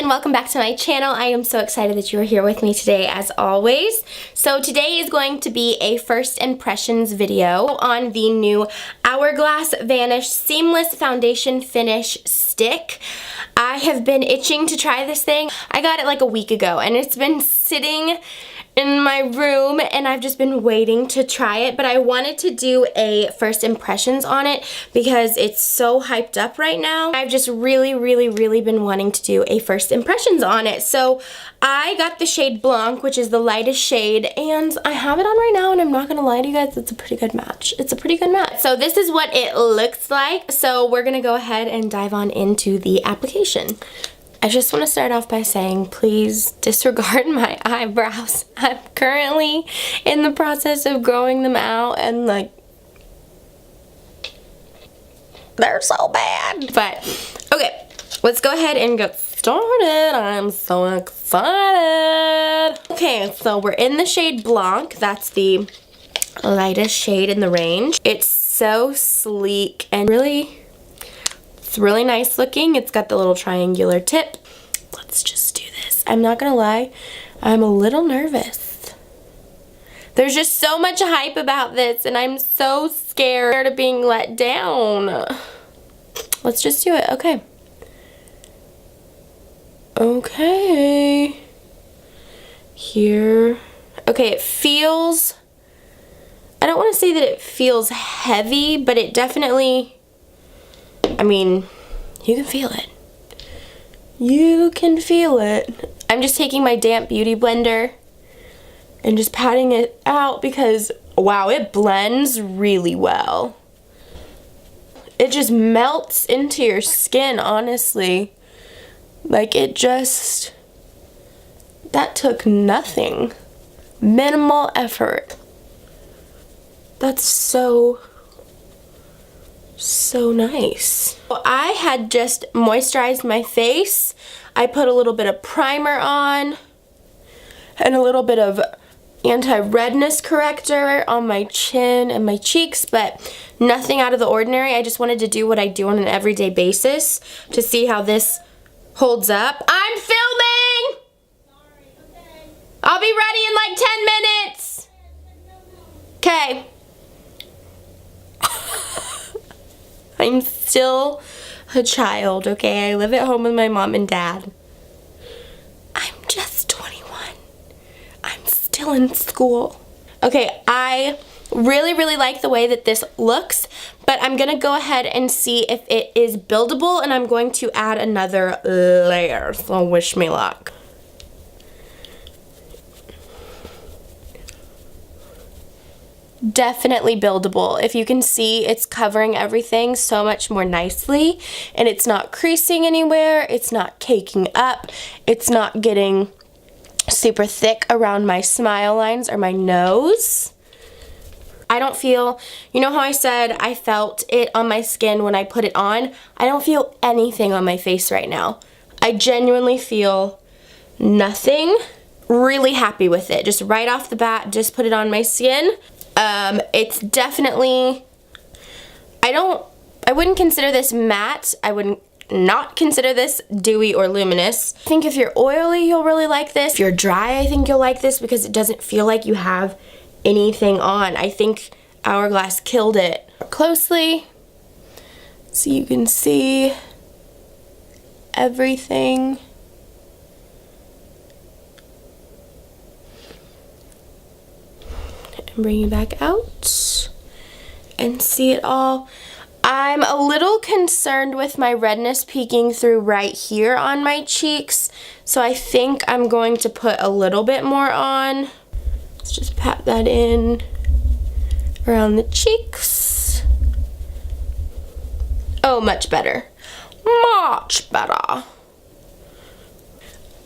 and welcome back to my channel. I am so excited that you are here with me today as always. So today is going to be a first impressions video on the new Hourglass Vanish Seamless Foundation Finish Stick. I have been itching to try this thing. I got it like a week ago and it's been sitting in my room and I've just been waiting to try it, but I wanted to do a first impressions on it because it's so hyped up right now. I've just really been wanting to do a first impressions on it. So I got the shade Blanc, which is the lightest shade, and I have it on right now, and I'm not gonna lie to you guys, it's a pretty good match. It's a pretty good match. So this is what it looks like. So we're gonna go ahead and dive on into the application. I just want to start off by saying, please disregard my eyebrows. I'm currently in the process of growing them out and like, they're so bad. But, okay, let's go ahead and get started. I'm so excited. Okay, so we're in the shade Blanc. That's the lightest shade in the range. It's so sleek and it's really nice looking. It's got the little triangular tip. Let's just do this. I'm not gonna lie, I'm a little nervous. There's just so much hype about this and I'm so scared of being let down. Let's just do it. Okay. Okay. Here. Okay, it feels, I don't want to say that it feels heavy, but it definitely, I mean, you can feel it. You can feel it. I'm just taking my damp beauty blender and just patting it out because, wow, it blends really well. It just melts into your skin, honestly. Like it just, that took nothing. Minimal effort. That's so nice. Well, I had just moisturized my face. I put a little bit of primer on and a little bit of anti-redness corrector on my chin and my cheeks, but nothing out of the ordinary. I just wanted to do what I do on an everyday basis to see how this holds up. I'm filming! Sorry, okay. I'll be ready in like 10 minutes. Okay. I'm still a child, okay? I live at home with my mom and dad. I'm just 21. I'm still in school. Okay, I really like the way that this looks, but I'm gonna go ahead and see if it is buildable, and I'm going to add another layer, so wish me luck. Definitely buildable. If you can see, it's covering everything so much more nicely, and it's not creasing anywhere, it's not caking up, it's not getting super thick around my smile lines or my nose. I don't feel, you know how I said I felt it on my skin when I put it on? I don't feel anything on my face right now. I genuinely feel nothing. Really happy with it. Just right off the bat, just put it on my skin. It's definitely, I wouldn't consider this matte. I wouldn't not consider this dewy or luminous. I think if you're oily, you'll really like this. If you're dry, I think you'll like this because it doesn't feel like you have anything on. I think Hourglass killed it. Closely, so you can see everything. Bring it back out and see it all. I'm a little concerned with my redness peeking through right here on my cheeks, so I think I'm going to put a little bit more on. Let's just pat that in around the cheeks. Oh, much better. Much better.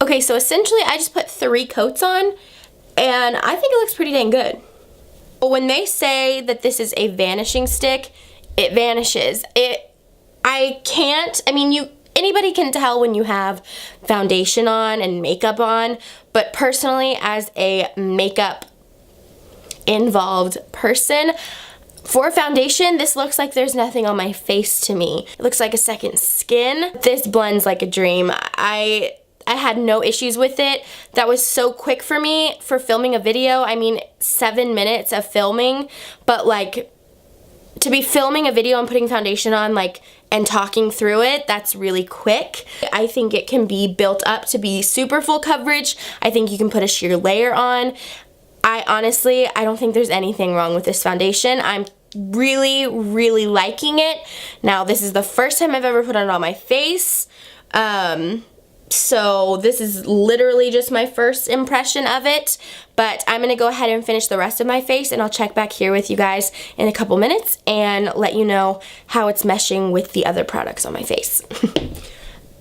Okay, so essentially I just put 3 coats on, and I think it looks pretty dang good. When they say that this is a vanishing stick, it vanishes. Anybody can tell when you have foundation on and makeup on, but personally, as a makeup involved person, for foundation, this looks like there's nothing on my face to me. It looks like a second skin. This blends like a dream. I I had no issues with it. That was so quick for me for filming a video. I mean, 7 minutes of filming, but like to be filming a video and putting foundation on like and talking through it, that's really quick. I think it can be built up to be super full coverage. I think you can put a sheer layer on. I don't think there's anything wrong with this foundation. I'm really, really liking it. Now, this is the first time I've ever put it on my face. So this is literally just my first impression of it, but I'm going to go ahead and finish the rest of my face, and I'll check back here with you guys in a couple minutes and let you know how it's meshing with the other products on my face.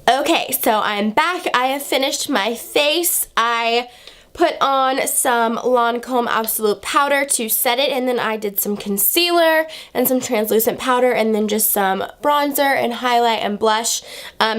Okay, so I'm back. I have finished my face. I put on some Lancome Absolute powder to set it, and then I did some concealer and some translucent powder, and then just some bronzer and highlight and blush,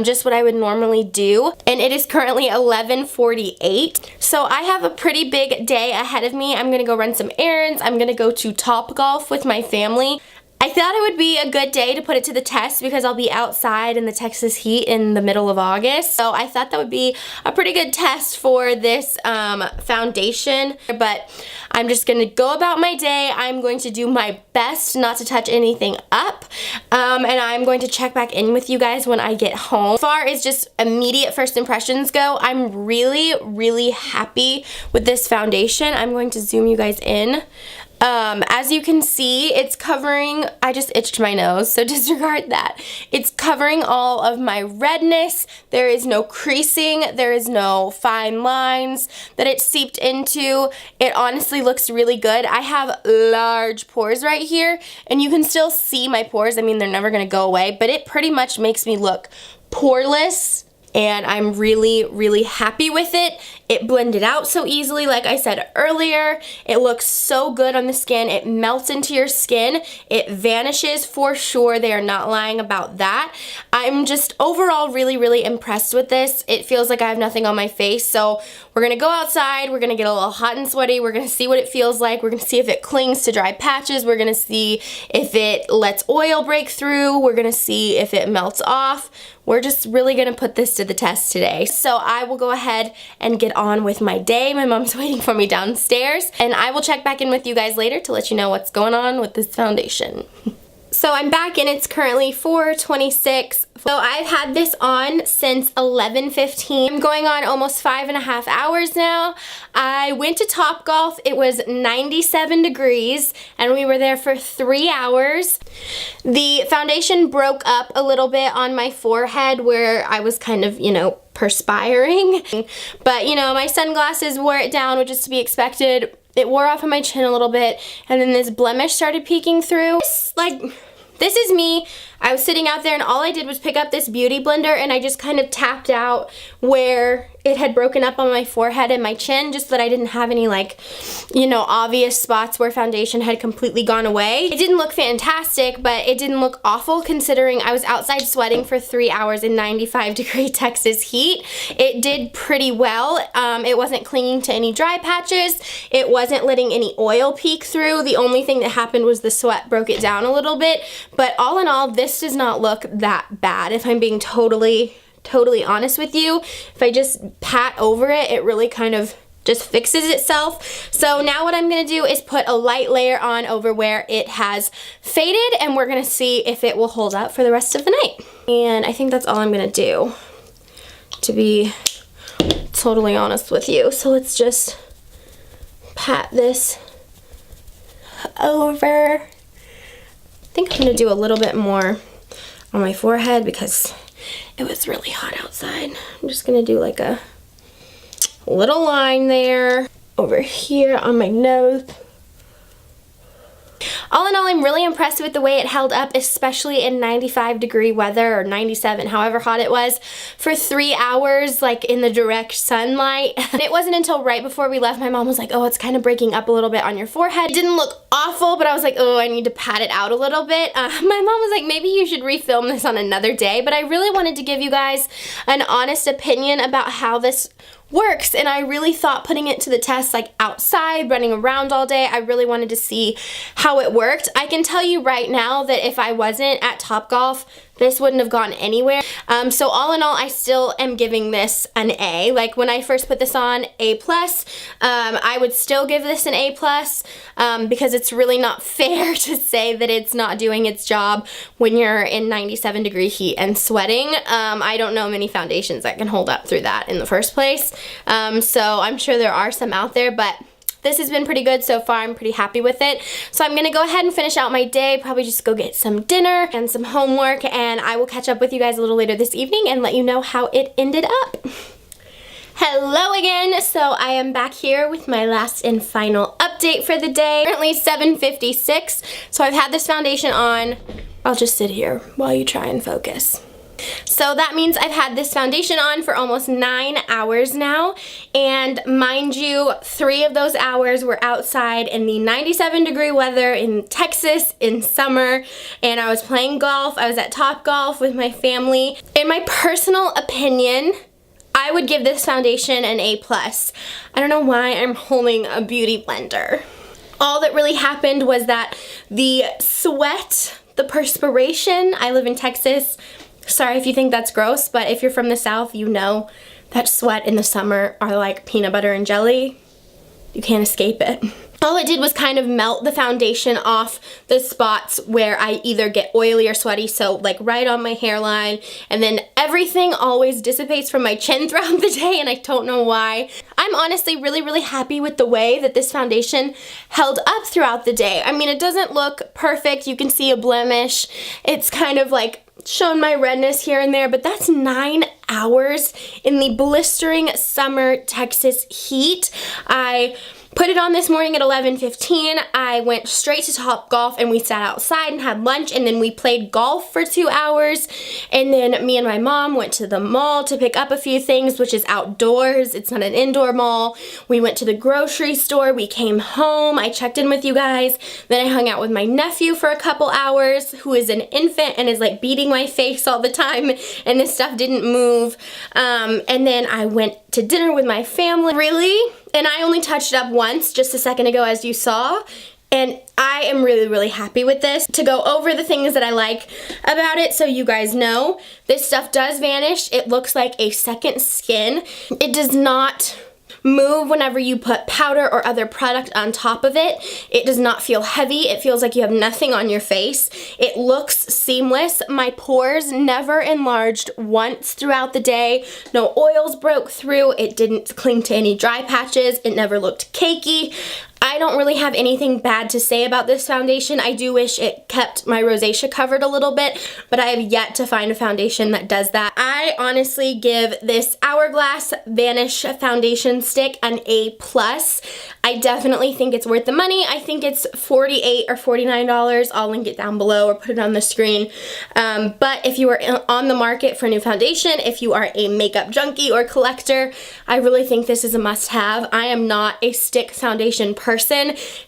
just what I would normally do. And it is currently 11:48, so I have a pretty big day ahead of me. I'm gonna go run some errands. I'm gonna go to Topgolf with my family. I thought it would be a good day to put it to the test because I'll be outside in the Texas heat in the middle of August. So I thought that would be a pretty good test for this foundation. But I'm just going to go about my day. I'm going to do my best not to touch anything up. And I'm going to check back in with you guys when I get home. As far as just immediate first impressions go, I'm really, really happy with this foundation. I'm going to zoom you guys in. As you can see, it's covering, I just itched my nose, so disregard that. It's covering all of my redness. There is no creasing. There is no fine lines that it seeped into. It honestly looks really good. I have large pores right here, and you can still see my pores. I mean, they're never going to go away, but it pretty much makes me look poreless. And I'm really, really happy with it. It blended out so easily, like I said earlier. It looks so good on the skin. It melts into your skin. It vanishes for sure. They are not lying about that. I'm just overall really, really impressed with this. It feels like I have nothing on my face. So we're going to go outside. We're going to get a little hot and sweaty. We're going to see what it feels like. We're going to see if it clings to dry patches. We're going to see if it lets oil break through. We're going to see if it melts off. We're just really going to put this to the test today. So I will go ahead and get on with my day. My mom's waiting for me downstairs, and I will check back in with you guys later to let you know what's going on with this foundation. So I'm back and it's currently 4:26. So I've had this on since 11:15. I'm going on almost 5.5 hours now. I went to Topgolf. It was 97 degrees and we were there for 3 hours. The foundation broke up a little bit on my forehead where I was kind of, you know, perspiring. But, you know, my sunglasses wore it down, which is to be expected. It wore off on my chin a little bit, and then this blemish started peeking through. This is me. I was sitting out there and all I did was pick up this beauty blender and I just kind of tapped out where it had broken up on my forehead and my chin, just so that I didn't have any, like, you know, obvious spots where foundation had completely gone away. It didn't look fantastic, but it didn't look awful considering I was outside sweating for 3 hours in 95-degree Texas heat. It did pretty well. It wasn't clinging to any dry patches. It wasn't letting any oil peek through. The only thing that happened was the sweat broke it down a little bit. But all in all, this does not look that bad, if I'm being totally honest with you. If I just pat over it, it really kind of just fixes itself. So now what I'm going to do is put a light layer on over where it has faded, and we're going to see if it will hold up for the rest of the night. And I think that's all I'm going to do, to be totally honest with you. So let's just pat this over. I think I'm going to do a little bit more on my forehead because it was really hot outside. I'm just going to do like a little line there, over here on my nose. All in all, I'm really impressed with the way it held up, especially in 95-degree weather, or 97, however hot it was, for 3 hours, like in the direct sunlight. And it wasn't until right before we left, my mom was like, oh, it's kind of breaking up a little bit on your forehead. It didn't look awful, but I was like, oh, I need to pat it out a little bit. My mom was like, maybe you should refilm this on another day, but I really wanted to give you guys an honest opinion about how this works, and I really thought putting it to the test, like outside, running around all day, I really wanted to see how it worked. I can tell you right now that if I wasn't at Topgolf, this wouldn't have gone anywhere. So all in all, I still am giving this an A. Like when I first put this on, A+. I would still give this an A+, because it's really not fair to say that it's not doing its job when you're in 97-degree heat and sweating. I don't know many foundations that can hold up through that in the first place. So I'm sure there are some out there, but this has been pretty good so far. I'm pretty happy with it. So I'm gonna go ahead and finish out my day, probably just go get some dinner and some homework, and I will catch up with you guys a little later this evening and let you know how it ended up. Hello again. So I am back here with my last and final update for the day. Currently 7:56. So I've had this foundation on. I'll just sit here while you try and focus. So that means I've had this foundation on for almost 9 hours now, and mind you, 3 of those hours were outside in the 97-degree weather in Texas in summer, and I was playing golf. I was at Topgolf with my family. In my personal opinion, I would give this foundation an A+. I don't know why I'm holding a beauty blender. All that really happened was that the sweat, the perspiration, I live in Texas. Sorry if you think that's gross, but if you're from the South, you know that sweat in the summer are like peanut butter and jelly. You can't escape it. All it did was kind of melt the foundation off the spots where I either get oily or sweaty, so like right on my hairline, and then everything always dissipates from my chin throughout the day, and I don't know why. I'm honestly really happy with the way that this foundation held up throughout the day. I mean, it doesn't look perfect. You can see a blemish. It's kind of like shown my redness here and there, but that's 9 hours in the blistering summer Texas heat. I put it on this morning at 11:15. I went straight to Topgolf and we sat outside and had lunch, and then we played golf for 2 hours, and then me and my mom went to the mall to pick up a few things, which is outdoors. It's not an indoor mall. We went to the grocery store. We came home. I checked in with you guys. Then I hung out with my nephew for a couple hours, who is an infant and is like beating my face all the time, and this stuff didn't move. And then I went to dinner with my family. Really? And I only touched it up once just a second ago, as you saw, and I am really happy with this. To go over the things that I like about it, so you guys know, this stuff does vanish. It looks like a second skin. It does not move whenever you put powder or other product on top of it. It does not feel heavy. It feels like you have nothing on your face. It looks seamless. My pores never enlarged once throughout the day. No oils broke through. It didn't cling to any dry patches. It never looked cakey. I don't really have anything bad to say about this foundation. I do wish it kept my rosacea covered a little bit, but I have yet to find a foundation that does that. I honestly give this Hourglass Vanish Foundation Stick an A+. I definitely think it's worth the money. I think it's $48 or $49. I'll link it down below or put it on the screen. But if you are on the market for a new foundation, if you are a makeup junkie or collector, I really think this is a must-have. I am not a stick foundation person.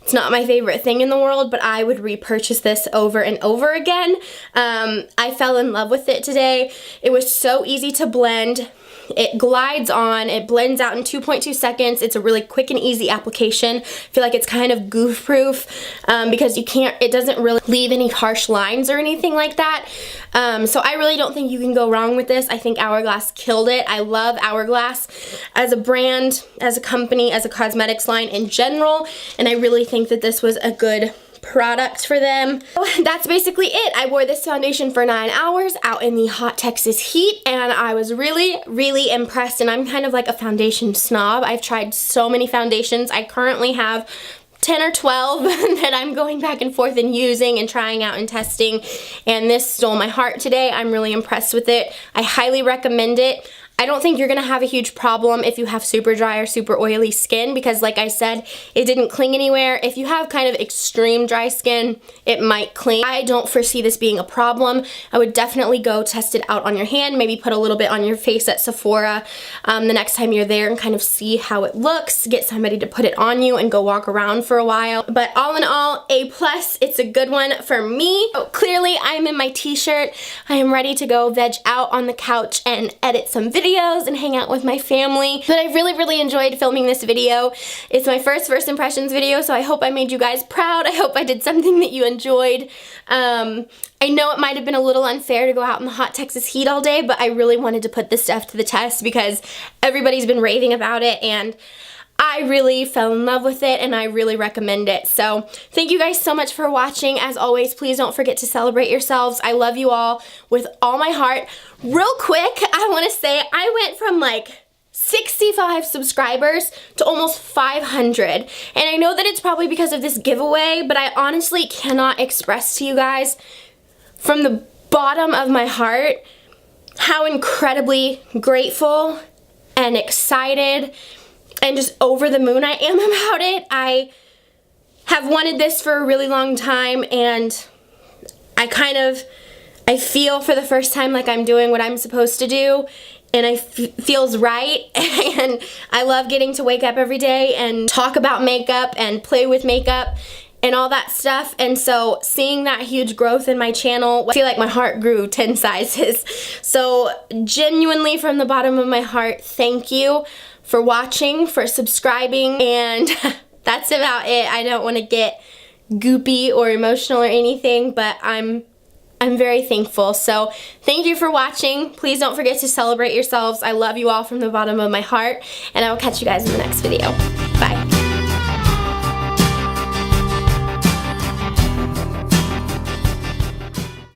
It's not my favorite thing in the world, but I would repurchase this over and over again. I fell in love with it today. It was so easy to blend. It glides on, it blends out in 2.2 seconds. It's a really quick and easy application. I feel like it's kind of goof proof because it doesn't really leave any harsh lines or anything like that. So I really don't think you can go wrong with this. I think Hourglass killed it. I love Hourglass as a brand, as a company, as a cosmetics line in general, and I really think that this was a good product for them. So that's basically it. I wore this foundation for 9 hours out in the hot Texas heat, and I was really impressed, and I'm kind of like a foundation snob. I've tried so many foundations. I currently have 10 or 12 that I'm going back and forth and using and trying out and testing, and this stole my heart today. I'm really impressed with it. I highly recommend it. I don't think you're gonna have a huge problem if you have super dry or super oily skin, because like I said, it didn't cling anywhere. If you have kind of extreme dry skin, it might cling. I don't foresee this being a problem. I would definitely go test it out on your hand, maybe put a little bit on your face at Sephora the next time you're there and kind of see how it looks. Get somebody to put it on you and go walk around for a while. But all in all, A+, it's a good one for me. So clearly, I'm in my t-shirt. I am ready to go veg out on the couch and edit some videos videos and hang out with my family. But I really enjoyed filming this video. It's my first impressions video, so I hope I made you guys proud. I hope I did something that you enjoyed. I know it might have been a little unfair to go out in the hot Texas heat all day, but I really wanted to put this stuff to the test because everybody's been raving about it, and I really fell in love with it, and I really recommend it. So thank you guys so much for watching. As always, please don't forget to celebrate yourselves. I love you all with all my heart. Real quick, I want to say I went from like 65 subscribers to almost 500, and I know that it's probably because of this giveaway, but I honestly cannot express to you guys from the bottom of my heart how incredibly grateful and excited and just over the moon I am about it. I have wanted this for a really long time, and I feel for the first time like I'm doing what I'm supposed to do, and it feels right. And I love getting to wake up every day and talk about makeup and play with makeup and all that stuff. And so seeing that huge growth in my channel, I feel like my heart grew 10 sizes. So genuinely from the bottom of my heart, thank you for watching, for subscribing, and that's about it. I don't want to get goopy or emotional or anything, but I'm very thankful. So thank you for watching. Please don't forget to celebrate yourselves. I love you all from the bottom of my heart, and I will catch you guys in the next video. Bye.